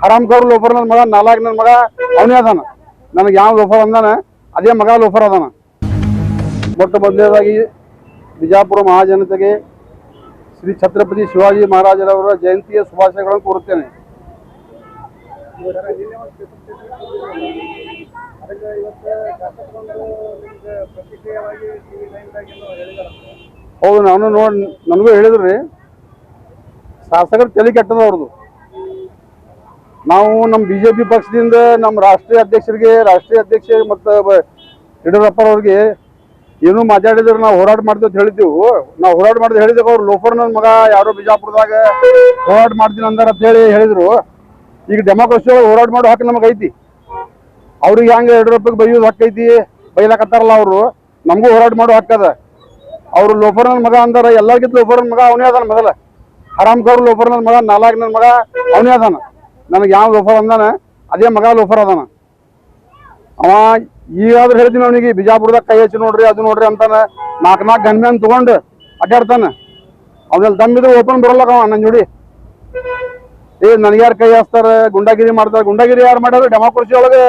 ಹರಾಮ್ಖೋರ್ loafer ನನ್ನ ಮಗ ನಾಲ್ಕು ನನ್ನ ಮಗ ಅವನೇ ಅದಾನ. ನನಗೆ ಯಾವ ಲೋಫರ್ ಅಂದಾನ ಅದೇ ಮಗ ಲೋಫರ್ ಅದಾನ. ಮೊಟ್ಟ ಮೊದಲನೇದಾಗಿ ಬಿಜಾಪುರ ಮಹಾಜನತೆಗೆ ಶ್ರೀ ಛತ್ರಪತಿ ಶಿವಾಜಿ ಮಹಾರಾಜರವರ ಜಯಂತಿಯ ಶುಭಾಶಯಗಳನ್ನು ಕೋರುತ್ತೇನೆ. ಹೌದು, ನನಗೂ ಹೇಳಿದ್ರಿ ಶಾಸಕರ ತಲೆ ಕೆಟ್ಟದ ಅವ್ರದ್ದು. ನಾವು ನಮ್ಮ ಬಿಜೆಪಿ ಪಕ್ಷದಿಂದ ನಮ್ಮ ರಾಷ್ಟ್ರೀಯ ಅಧ್ಯಕ್ಷ ಮತ್ತು ಯಡಿಯೂರಪ್ಪರವ್ರಿಗೆ ಏನೂ ಮಾತಾಡಿದ್ರೆ ನಾವು ಹೋರಾಟ ಮಾಡ್ತೀವಿ ಅಂತ ಹೇಳಿದ್ದೆವು. ನಾವು ಹೋರಾಟ ಮಾಡಿದ್ರೆ ಹೇಳಿದೆವು. ಅವ್ರು ಲೋಫರ್ ನನ್ನ ಮಗ ಯಾರೋ ಬಿಜಾಪುರದಾಗ ಹೋರಾಟ ಮಾಡ್ತೀನಿ ಅಂದಾರ ಅಂತ ಹೇಳಿದ್ರು. ಈಗ ಡೆಮೋಕ್ರಸಿ ಒಳಗೆ ಹೋರಾಟ ಮಾಡೋ ಹಕ್ಕು ನಮಗೆ ಐತಿ. ಅವ್ರಿಗೆ ಹೆಂಗೆ ಯಡಿಯೂರಪ್ಪಗೆ ಬೈಯೋದು ಹಕ್ಕು ಐತಿ, ಬೈಲಾಕತ್ತಾರಲ್ಲ ಅವರು, ನಮಗೂ ಹೋರಾಟ ಮಾಡೋ ಹಕ್ಕದ. ಅವರು ಲೋಫರ್ ನನ್ನ ಮಗ ಅಂದಾರ, ಎಲ್ಲರಿಗಿಂತ ಲೋಫರ್ ನನ್ನ ಮಗ ಅವನೇ ಅದಾನ. ಮೊದಲ ಹರಾಮ್ಖೋರ್ ಲೋಫರ್ ನನ್ನ ಮಗ ನಾಲ್ಕು ನನ್ನ ಮಗ ಅವನೇ ಅದಾನ. ನನಗೆ ಯಾವ ಲೋಫರ್ ಅಂದಾನ ಅದೇ ಮಗ ಲೋಫರ್ ಅದಾನ. ಅವ ಈಗಾದ್ರೂ ಹೇಳ್ತೀನಿ ಅವನಿಗೆ, ಬಿಜಾಪುರದಾಗ ಕೈ ಹಚ್ಚಿ ನೋಡ್ರಿ ಅದು ನೋಡ್ರಿ ಅಂತಾನೆ. ನಾಲ್ಕು ಗನ್ಮ್ಯಾನ್ ತಗೊಂಡು ಅಡ್ಡಾಡ್ತಾನೆ. ಅವನಲ್ಲಿ ದಮ್ಮಿದ್ರೆ ಓಪನ್ ಬರಲ್ಲಕ ಅವ ನನ್ನ ಜೋಡಿ. ನನಗೆ ಯಾರು ಕೈ ಹಚ್ತಾರೆ, ಗುಂಡಾಗಿರಿ ಮಾಡ್ತಾರೆ. ಗುಂಡಾಗಿರಿ ಯಾರು ಮಾಡ್ಯಾರ? ಡೆಮೋಕ್ರಸಿ ಒಳಗೆ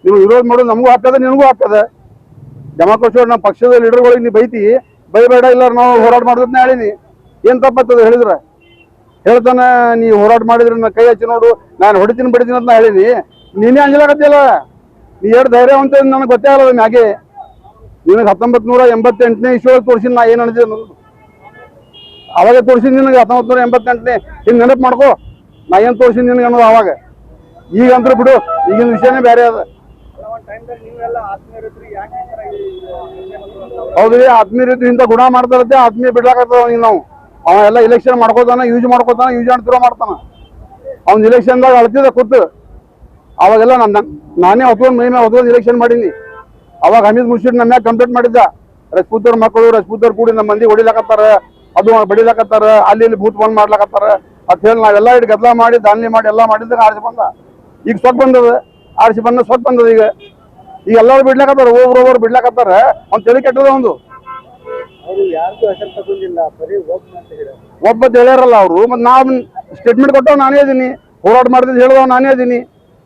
ನೀವು ವಿರೋಧ ಮಾಡೋದು ನಮಗೂ ಹಾಕದ, ನಿನಗೂ ಹಾಕದ. ಡೆಮೋಕ್ರಸಿ ಒಳಗೆ ನಮ್ಮ ಪಕ್ಷದ ಲೀಡರ್ಗಳಿಗೆ ನೀವು ಬೈಬೇಡ, ಇಲ್ಲ ನಾವು ಹೋರಾಟ ಮಾಡೋದನ್ನ ಹೇಳಿನಿ. ಏನು ತಪ್ಪತ್ತದ ಹೇಳಿದ್ರೆ ಹೇಳ್ತಾನೆ, ನೀ ಹೋರಾಟ ಮಾಡಿದ್ರೆ ನಾ ಕೈ ಹಚ್ಚಿ ನೋಡು, ನಾನು ಹೊಡಿತೀನಿ ಬಿಡ್ತೀನಿ ಅಂತ ನಾ ಹೇಳಿನಿ. ನೀನೇ ಅಂಜಲಾಗತ್ತಿಲ್ಲ. ನೀ ಎರಡು ಧೈರ್ಯ ಅಂತ ನನಗೆ ಗೊತ್ತೇ ಆಗಲ್ಲ. ಮ್ಯಾಗೆ ನಿನಗೆ 1988ನೇ ಇಸ್ವಿಯೊಳಗೆ ತೋರಿಸಿ ನಾ ಏನು ಅನಿಸಿದೆ ಅನ್ನೋದು. ಅವಾಗ ತೋರಿಸಿದ್ ನಿನಗೆ 1988ನೇ ಹಿಂಗೆ ನೆನಪು ಮಾಡ್ಕೋ, ನಾ ಏನು ತೋರಿಸಿದ್ ನಿನಗೆ ಅನ್ನೋದು ಅವಾಗ. ಈಗಂದ್ರೆ ಬಿಡು, ಈಗಿನ ವಿಷಯನೇ ಬೇರೆ ಅದ. ಹೌದ್ರಿ, ಆತ್ಮೀಯರಿದ್ದು ಇಂಥ ಗುಣ ಮಾಡ್ತಾರತ್ತೆ. ಆತ್ಮೀಯ ಬಿಡ್ಲಾಕತ್ತದ ನಾವು. ಅವ ಎಲ್ಲ ಇಲೆಕ್ಷನ್ ಮಾಡ್ಕೋತಾನ, ಯೂಸ್ ಮಾಡ್ತಾನ ಮಾಡ್ತಾನ. ಅವ್ನ ಇಲೆಕ್ಷನ್ದಾಗ ಅಳ್ತಿದ ಕೂತು ಅವಾಗೆಲ್ಲ ನಾನೇ ಹೊತ್ಕೊಂಡು ಮೈ ಮೇಲೆ ಹೊತ್ಕೊಂಡು ಇಲೆಕ್ಷನ್ ಮಾಡೀನಿ. ಅವಾಗ ಹಮೀದ್ ಮುರ್ಷಿದ್ ನಮ್ಮ ಮ್ಯಾಗ ಕಂಪ್ಲೇಂಟ್ ಮಾಡಿದ್ದ, ರಜಪೂತವ್ರ ಮಕ್ಕಳು ರಜಪೂತವ್ರು ಕೂಡಿ ನಮ್ಮ ಮಂದಿ ಹೊಡಿಲಾಕತ್ತಾರ, ಅದು ಬಡಿಲಾಕತ್ತಾರ, ಅಲ್ಲಿ ಭೂತ್ ಬಂದ್ ಮಾಡ್ಲಾಕತ್ತಾರ ಅಂತ ಹೇಳಿ ನಾವೆಲ್ಲ ಇಟ್ಟು ಗದ್ದಲ ಮಾಡಿ ದಾನ್ಲಿ ಮಾಡಿ ಎಲ್ಲ ಮಾಡಿದಾಗ ಆರಿಸಿ ಬಂದ. ಈಗ ಸ್ವತ್ ಬಂದದ, ಆರಿಸಿ ಸ್ವತ್ ಬಂದದ. ಈಗ ಎಲ್ಲರೂ ಬಿಡ್ಲಾಕತ್ತಾರ, ಒಬ್ರು ಬಿಡ್ಲಾಕತ್ತಾರ. ಅವ್ನು ತಲೆ ಕೆಟ್ಟದ. ಒಂದು ಒಬ್ಬ ಹೇಳ್ಯಾರಲ್ಲ ಅವರು. ಮತ್ತೆ ನಾವು ಸ್ಟೇಟ್ಮೆಂಟ್ ಕೊಟ್ಟವ್ ನಾನೇ ಇದೀನಿ, ಹೋರಾಟ ಮಾಡಿದ್ ಹೇಳ್ದವ ನಾನೇ ಇದೀನಿ.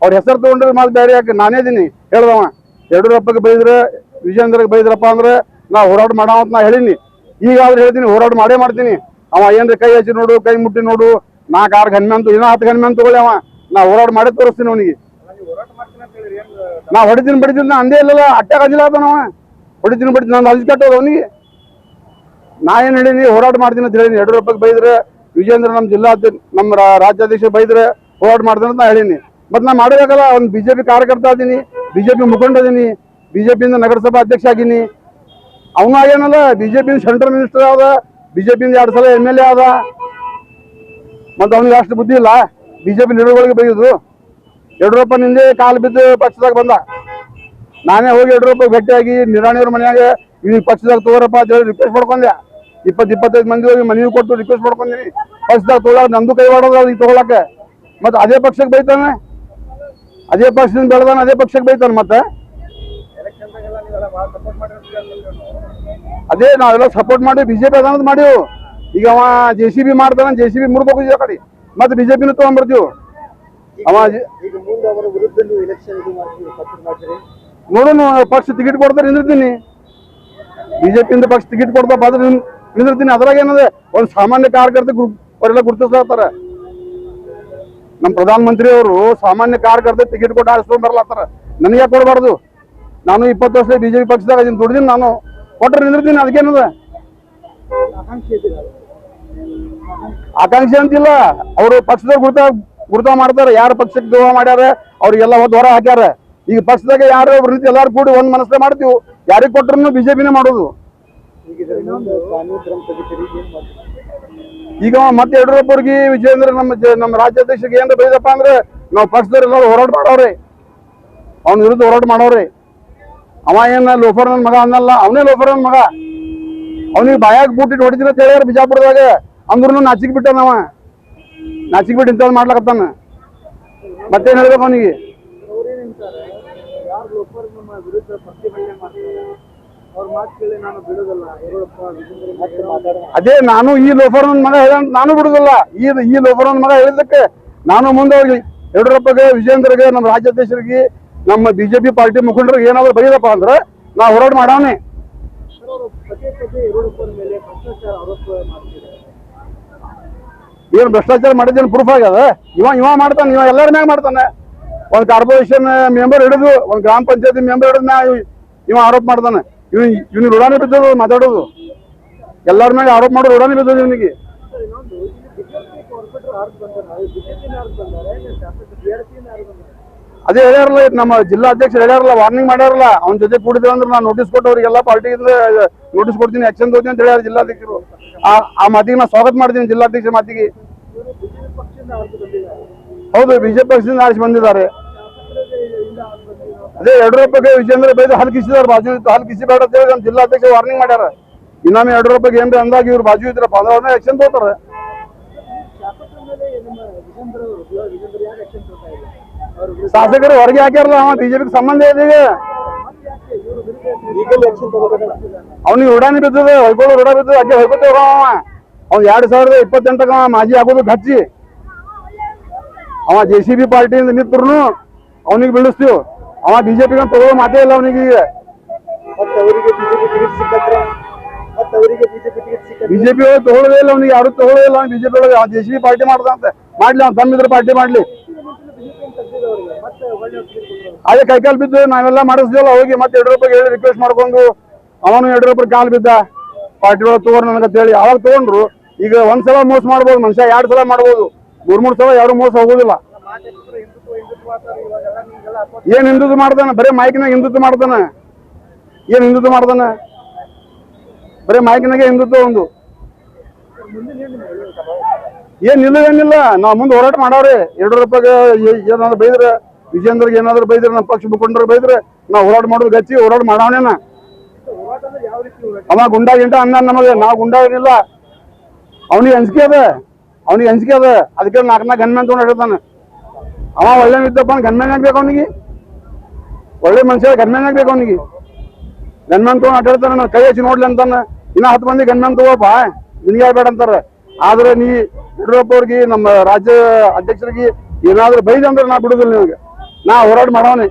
ಅವ್ರ ಹೆಸರು ತಗೊಂಡ್ರೆ ಮಾತು ಬೇರೆ ಯಾಕೆ, ನಾನೇ ಇದೀನಿ ಹೇಳ್ದವ. ಯಡಿಯೂರಪ್ಪಗೆ ಬೈದ್ರೆ, ವಿಜೇಂದ್ರಗೆ ಬೈದ್ರಪ್ಪ ಅಂದ್ರೆ ನಾ ಹೋರಾಟ ಮಾಡೋ ಅಂತ ನಾ ಹೇಳಿನಿ. ಈಗಾದ್ರೂ ಹೇಳ್ತೀನಿ, ಹೋರಾಟ ಮಾಡೇ ಮಾಡ್ತೀನಿ. ಅವ ಏನ್ರಿ ಕೈ ಹಚ್ಚಿ ನೋಡು, ಕೈ ಮುಟ್ಟಿ ನೋಡು, 4-6 ಗನ್ಮ್ಯಾನ್ ಇನ್ನೂ 10 ಗನ್ಮ್ಯಾನ್ ತಗೊಳ್ಳಿ, ಅವ ನಾ ಹೋರಾಟ ಮಾಡೇ ತೋರಿಸ್ತೀನಿ ಅವನಿಗೆ. ನಾ ಹೊಡಿತೀನಿ ಬಿಡ್ತೀನಿ ನಾ ಅಂದೇ ಇಲ್ಲಲ್ಲ, ಅಟ್ಟಾಗ ಅದಿಲ್ಲ ಅವ. ಹೊಡಿತೀನಿ ಬಿಡ್ತೀನಿ, ನಾನು ಅಲ್ಸಿ ಕಟ್ಟೋದು ಅವನಿಗೆ. ನಾ ಏನು ಹೇಳೀನಿ, ಹೋರಾಟ ಮಾಡ್ತೀನಿ ಅಂತ ಹೇಳೀನಿ. ಯಡಿಯೂರಪ್ಪಗೆ ಬೈದ್ರೆ, ವಿಜೇಂದ್ರ ನಮ್ಮ ರಾಜ್ಯಾಧ್ಯಕ್ಷ ಬೈದ್ರೆ ಹೋರಾಟ ಮಾಡ್ತೀನಿ ಅಂತ ನಾ ಹೇಳೀನಿ. ಮತ್ತೆ ನಾ ಮಾಡಬೇಕಲ್ಲ. ಒಂದು ಬಿಜೆಪಿ ಕಾರ್ಯಕರ್ತ ಅದೀನಿ, ಬಿಜೆಪಿ ಮುಖಂಡ ಅದೀನಿ, ಬಿಜೆಪಿಯಿಂದ ನಗರಸಭಾ ಅಧ್ಯಕ್ಷ ಆಗೀನಿ. ಅವನು ಆಗೇನಲ್ಲ, ಬಿಜೆಪಿ ಸೆಂಟ್ರಲ್ ಮಿನಿಸ್ಟರ್ ಆದ, ಬಿಜೆಪಿಯಿಂದ 2 ಸಲ MLA ಆದ. ಮತ್ತೆ ಅವನಿಗೆ ಅಷ್ಟು ಬುದ್ಧಿ ಇಲ್ಲ ಬಿಜೆಪಿ ಲೀಡರ್ಗಳಿಗೆ ಬೈಯೋದು. ಯಡಿಯೂರಪ್ಪ ನಿಂದೆ ಕಾಲು ಬಿದ್ದು ಪಕ್ಷದಾಗ ಬಂದ. ನಾನೇ ಹೋಗಿ ಯಡಿಯೂರಪ್ಪ ಭೇಟಿಯಾಗಿ ನಿರಾಣಿಯವ್ರ ಮನೆಯಾಗ ಈಗ ಪಕ್ಷದಾಗ ತಗೋರಪ್ಪ ಅಂತ ಹೇಳಿ ರಿಕ್ವೆಸ್ಟ್ ಮಾಡ್ಕೊಂಡೆ. 20-25 ಮಂದಿ ಹೋಗಿ ಮನವಿ ಕೊಟ್ಟು ರಿಕ್ವೆಸ್ಟ್ ಮಾಡ್ಕೊಂಡಿ. ಪಕ್ಷದಾಗ ತಗೊಳಕ್ ನಂದು ಕೈ ಮಾಡೋದು ಈಗ ತಗೊಳಕ್ಕೆ. ಮತ್ತೆ ಅದೇ ಪಕ್ಷಕ್ಕೆ ಬೈತಾನೆ, ಅದೇ ಪಕ್ಷದಿಂದ ಬೆಳೆದಾನ, ಅದೇ ಪಕ್ಷಕ್ಕೆ ಬೈತಾನೆ. ಮತ್ತೆ ಅದೇ ನಾವೆಲ್ಲ ಸಪೋರ್ಟ್ ಮಾಡಿ ಬಿಜೆಪಿ ಅದಾನದ್ ಮಾಡಿವು. ಈಗ ಅವ JCB ಮಾಡ್ತಾನ, JCB ಮುರ್ಬೇಕು ಕಡೆ, ಮತ್ತೆ ಬಿಜೆಪಿನೂ ತಗೊಂಡ್ಬರ್ತೀವಿ. ಅವ ನೋಡೋಣ, ಪಕ್ಷ ಟಿಕೆಟ್ ಕೊಡ್ತಾರೆ ನಿಂದಿರ್ತೀನಿ. ಬಿಜೆಪಿಯಿಂದ ಪಕ್ಷ ಟಿಕೆಟ್ ಕೊಡ್ತಾ ಆದ್ರೆ ನಿಂದಿರ್ತೀನಿ. ಅದ್ರಾಗ ಏನದೆ, ಒಂದು ಸಾಮಾನ್ಯ ಕಾರ್ಯಕರ್ತ ಅವರೆಲ್ಲ ಗುರುತಿಸ್ತಾರ. ನಮ್ಮ ಪ್ರಧಾನ ಮಂತ್ರಿ ಅವರು ಸಾಮಾನ್ಯ ಕಾರ್ಯಕರ್ತ ಟಿಕೆಟ್ ಕೊಟ್ಟು ಆರಿಸ್ಕೊಂಡ್ ಬರ್ಲಾತ್ತಾರ. ನನಗೆ ಕೊಡಬಾರ್ದು. ನಾನು 20 ವರ್ಷ ಬಿಜೆಪಿ ಪಕ್ಷದಾಗ ದುಡ್ದಿನಿ. ನಾನು ಕೊಟ್ಟರೆ ನಿಂದಿರ್ತೀನಿ. ಅದಕ್ಕೇನದ ಆಕಾಂಕ್ಷೆ ಅಂತಿಲ್ಲ. ಅವರು ಪಕ್ಷದಾಗ ಗುರುತ ಮಾಡ್ತಾರೆ. ಯಾರು ಪಕ್ಷಕ್ಕೆ ದ್ರೋಹ ಮಾಡ್ಯಾರ ಅವ್ರಿಗೆಲ್ಲ ಹೊರ ಹಾಕ್ಯಾರ. ಈಗ ಪಕ್ಷದಾಗ ಯಾರು ಒಬ್ರು ರೀತಿ ಎಲ್ಲಾರು ಕೂಡಿ ಒಂದ್ ಮನಸ್ಸೇ ಮಾಡ್ತೀವಿ. ಯಾರಿಗೆ ಕೊಟ್ಟರು ಬಿಜೆಪಿನೇ ಮಾಡೋದು. ಈಗ ಮತ್ತೆ ಯಡಿಯೂರಪ್ಪರಿಗೆ ವಿಜೇಂದ್ರ ನಮ್ಮ ರಾಜ್ಯಾಧ್ಯಕ್ಷರಿಗೆ ಏನ್ ಬೈದಪ್ಪ ಅಂದ್ರೆ, ನಾವು ಪಕ್ಷದವ್ರೆಲ್ಲ ಹೋರಾಟ ಮಾಡೋರಿ, ಅವನ ವಿರುದ್ಧ ಹೋರಾಟ ಮಾಡೋರಿ. ಅವ ಏನ ಲೋಫರ್ ನನ್ನ ಮಗ ಅನ್ನಲ್ಲ, ಅವನೇ ಲೋಫರ್ ನನ್ನ ಮಗ. ಅವನಿಗೆ ಬಾಯಾಗ ಬೂಟಿಟ್ಟು ಹೊಡಿತೀನಿ ಅಂತ ಹೇಳ್ಯಾರ ಬಿಜಾಪುರದಾಗ. ಅಂದ್ರೂ ನಾಚಿಕ್ ಬಿಟ್ಟ, ನಾವ ನಾಚಿಕ್ ಬಿಟ್ಟು ಇಂಥದ್ದು ಮಾಡ್ಲಕತ್ತಾನ. ಮತ್ತೇನ್ ಹೇಳ್ಬೇಕು ಅವನಿಗೆ? ಅದೇ ನಾನು ಈ ಲೋಫರ್ ನನ್ನ ಮಗ ಹೇಳ ನಾನು ಬಿಡುದಿಲ್ಲ. ಈ ಲೋಫರ್ ನನ್ನ ಮಗ ಹೇಳಿದ್ದಕ್ಕೆ ನಾನು ಮುಂದೆ ಅವ್ರಿಗೆ ಯಡಿಯೂರಪ್ಪಗೆ ವಿಜೇಂದ್ರಗೆ ನಮ್ಮ ರಾಜ್ಯಾಧ್ಯಕ್ಷರಿಗೆ ನಮ್ಮ ಬಿಜೆಪಿ ಪಾರ್ಟಿ ಮುಖಂಡರಿಗೆ ಏನಾದ್ರು ಬೈದಪ್ಪ ಅಂದ್ರೆ ನಾವು ಹೋರಾಟ ಮಾಡವನೇ. ಏನು ಭ್ರಷ್ಟಾಚಾರ ಮಾಡಿದ್ದೇನು ಪ್ರೂಫ್ ಆಗ್ಯದ? ಇವ ಮಾಡ್ತಾನೆ, ಇವ ಎಲ್ಲರ ಮ್ಯಾಗ ಮಾಡ್ತಾನೆ. ಒಂದು ಕಾರ್ಪೊರೇಷನ್ ಮೆಂಬರ್ ಹಿಡಿದು, ಒಂದು ಗ್ರಾಮ ಪಂಚಾಯತಿ ಮೆಂಬರ್ ಹಿಡಿದು ಇವ ಆರೋಪ ಮಾಡ್ತಾನೆ. ಇವ್ನಿಗೆ ಋಣಾನೇ ಬಿದ್ದದು ಮಾತಾಡೋದು, ಎಲ್ಲರ ಮ್ಯಾಗ ಆರೋಪ ಮಾಡೋ ಋಣಾನೇ ಬಿದ್ದದು ಇವನಿಗೆ. ಅದೇ ಹೇಳ್ಯಾರಲ್ಲ, ನಮ್ಮ ಜಿಲ್ಲಾಧ್ಯಕ್ಷರು ಹೇಳ್ಯಾರಲ್ಲ, ವಾರ್ನಿಂಗ್ ಮಾಡ್ಯಾರಲ್ಲ, ಅವ್ನ ಜೊತೆ ಕೂಡಿದ್ರೆ ಅಂದ್ರೆ ನಾನು ನೋಟಿಸ್ ಕೊಟ್ಟು ಅವ್ರಿಗೆಲ್ಲ ಪಾರ್ಟಿಯಿಂದ ನೋಟಿಸ್ ಕೊಡ್ತೀನಿ, ಆಕ್ಷನ್ ತಗೋತೀನಿ ಅಂತ ಹೇಳ್ಯಾರ ಜಿಲ್ಲಾಧ್ಯಕ್ಷರು. ಆ ಮಾತಿಗೆ ನಾನು ಸ್ವಾಗತ ಮಾಡ್ತೀನಿ, ಜಿಲ್ಲಾಧ್ಯಕ್ಷರ ಮಾತಿಗೆ. ಹೌದು, ಬಿಜೆಪಿ ಪಕ್ಷದಿಂದ ಆರಿಸಿ ಬಂದಿದ್ದಾರೆ. ಅದೇ ಯಡಿಯೂರಪ್ಪಗೆ ವಿಜೇಂದ್ರ ಬೈದು ಹಲ್ ಕಿಸಿದಾರೆ, ಬಾಜು ಇತ್ತು, ಹಲ್ ಕಿಸಿ ಬೇಡ ಅಂತ ಹೇಳಿ ನಮ್ಮ ಜಿಲ್ಲಾಧ್ಯಕ್ಷ ವಾರ್ನಿಂಗ್ ಮಾಡ್ಯಾರ. ಇನ್ನೊಮ್ಮೆ ಯಡಿಯೂರಪ್ಪಗೆ ಏನ್ರಿ ಅಂದಾಗ ಇವ್ರು ಬಾಜು ಇದ್ರಪ್ಪ ಅಂದ್ರೆ ಅವ್ರನ್ನ ಆಕ್ಷನ್ ತಗೋತಾರೆ. ಶಾಸಕರು ಹೊರಗೆ ಹಾಕ್ಯಾರಲ್ಲ, ಅವ ಬಿಜೆಪಿಗೆ ಸಂಬಂಧ ಇದೆ. ಅವ್ನಿಗೆ ಋಣಾನಿ ಬಿದ್ದದ, ಹೊಯ್ಕೊಳ್ಳೋ ಋಣ ಬಿದ್ದದ, ಅಜ್ಜೆ ಹೊಯ್ಕೋತೇವ. ಅವ್ನು 2028 ಮಾಜಿ ಆಗೋದು ಹಚ್ಚಿ ಅವ JCB ಪಾರ್ಟಿಯಿಂದ ನಿಂತ್ರು ಅವನಿಗೆ ಬೀಳಿಸ್ತೀವಿ. ಅವ ಬಿಜೆಪಿಗೆ ತಗೊಳ್ಳೋ ಮಾತೇ ಇಲ್ಲ ಅವನಿಗೆ. ಬಿಜೆಪಿ ತಗೊಳ್ಳೋದೇ ಇಲ್ಲ ಅವನಿಗೆ, ಯಾರು ತಗೊಳ್ಳೋದೇ ಇಲ್ಲ. ಬಿಜೆಪಿ ಒಳಗೆ JCB ಪಾರ್ಟಿ ಮಾಡ್ದಂತ ಮಾಡ್ಲಿ, ಅವ್ನು ತಮ್ಮಿದ್ರ ಪಾರ್ಟಿ ಮಾಡ್ಲಿ. ಅದೇ ಕೈಕಾಲು ಬಿದ್ದು ನಾವೆಲ್ಲ ಮಾಡಿಸ್ದೇವಲ್ಲ ಹೋಗಿ, ಮತ್ತೆ ಯಡಿಯೂರಪ್ಪಗೆ ಹೇಳಿ ರಿಕ್ವೆಸ್ಟ್ ಮಾಡ್ಕೊಂಡು ಅವನು ಯಡಿಯೂರಪ್ಪ ಕಾಲು ಬಿದ್ದ, ಪಾರ್ಟಿ ಒಳಗೆ ತಗೋರ್ ನನಗಂತ ಹೇಳಿ. ಅವಾಗ ತಗೊಂಡ್ರು. ಈಗ ಒಂದ್ಸಲ ಮೋಸ ಮಾಡ್ಬೋದು ಮನುಷ್ಯ, 2 ಸಲ ಮಾಡ್ಬೋದು, 3 ಸಲ ಯಾರು ಮೋಸ ಹೋಗುದಿಲ್ಲ. ಏನ್ ಹಿಂದುತ್ವ ಮಾಡ್ತಾನೆ? ಬರೀ ಮೈಕ್ನಾಗ ಹಿಂದುತ್ವ ಮಾಡ್ತಾನೆ. ಏನ್ ಹಿಂದುತ್ವ ಮಾಡ್ತಾನೆ? ಬರೀ ಮೈಕ್ನಾಗೆ ಹಿಂದುತ್ವ. ಒಂದು ಏನ್ ಏನಿಲ್ಲ, ನಾವ್ ಮುಂದೆ ಹೋರಾಟ ಮಾಡವ್ರಿ. ಯಡಿಯೂರಪ್ಪಗೆ ಏನಾದ್ರು ಬೈದ್ರೆ, ವಿಜೇಂದ್ರಗೆ ಏನಾದ್ರು ಬೈದ್ರೆ, ನಮ್ಮ ಪಕ್ಷ ಮುಖಂಡರು ಬೈದ್ರೆ ನಾವ್ ಹೋರಾಟ ಮಾಡೋದು ಗಚ್ಚಿ ಹೋರಾಟ ಮಾಡವನೇನ. ಅವ ಗುಂಡಾ ಗಿಂಡ ಅಂದ ನಮಗೆ, ನಾವು ಗುಂಡಾ ಏನಿಲ್ಲ. ಅವನಿಗೆ ಅಂಜಿಕೆ ಅದ, ಅದಕ್ಕೆ 4 ಗನ್ಮ್ಯಾನ್ ತಗೊಂಡು ಹೇಳ್ತಾನೆ. ಅವ ಒಳ್ಳೆ ಇದ್ದಪ್ಪ, ಗನ್ಮ್ಯಾನ್ ಆಗ್ಬೇಕು ಅವನಿಗೆ. ಒಳ್ಳೆ ಮನುಷ್ಯ ಗನ್ಮ್ಯಾನ್ ಆಗ್ಬೇಕು ಅವನಿಗೆ. ಗನ್ಮ್ಯಾನ್ ತಗೊಂಡು ಅಡ್ಡಾಡ್ತಾನೆ, ನಾನು ಕೈ ಹಚ್ಚಿ ನೋಡ್ಲಿ ಅಂತಾನೆ. ಇನ್ನ 10 ಮಂದಿ ಗನ್ಮ್ಯಾನ್ ತಗೋಪ್ಪ, ನಿನ್ಗೆ ಬೇಡ ಅಂತಾರ. ಆದ್ರೆ ನೀ ಯಡಿಯೂರಪ್ಪ ಅವ್ರಿಗೆ, ನಮ್ಮ ರಾಜ್ಯ ಅಧ್ಯಕ್ಷರಿಗೆ ಏನಾದ್ರು ಬೈದ್ ಅಂದ್ರೆ ನಾ ಬಿಡುದಿಲ್ಲ ನಿಮಗೆ. ನಾ ಹೋರಾಟ ಮಾಡವನೇ.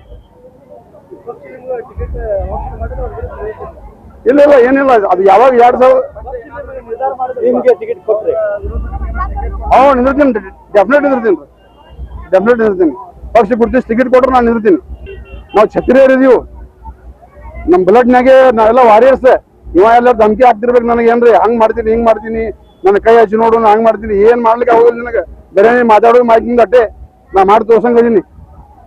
ಇಲ್ಲ ಏನಿಲ್ಲ, ಅದು ಯಾವಾಗ 2000 ನಿಂದಿರ್ತೀನಿ, ಡೆಫಿನೆಟ್ ನಿಂದಿರ್ತೀನಿ. ಪಕ್ಷ ಗುರುತಿಸಿ ಟಿಕೆಟ್ ಕೊಟ್ರೆ ನಾನು ನಿಂದಿರ್ತೀನಿ. ನಾವು ಛತ್ರಿಯರಿದೀವಿ, ನಮ್ಮ ಬ್ಲಡ್ನಾಗೆ ನಾವೆಲ್ಲ ವಾರಿಯರ್ಸ್. ಇವ ಎಲ್ಲ ಧಮಕಿ ಹಾಕ್ತಿರ್ಬೇಕು ನನಗೆ, ಏನ್ರಿ ಹಂಗ್ ಮಾಡ್ತೀನಿ ಹಿಂಗ್ ಮಾಡ್ತೀನಿ, ನನ್ನ ಕೈ ಹಚ್ಚಿ ನೋಡು ಹಂಗ್ ಮಾಡ್ತೀನಿ. ಏನ್ ಮಾಡ್ಲಿಕ್ಕೆ ಆಗೋದಿಲ್ಲ ನನಗೆ. ಬೇರೆ ಮಾತಾಡೋದು ಮಾಹಿತಿ ಅಟ್ಟೆ ನಾ ಮಾಡಿ ತೋರ್ಸಂಗಿದ್ದೀನಿ.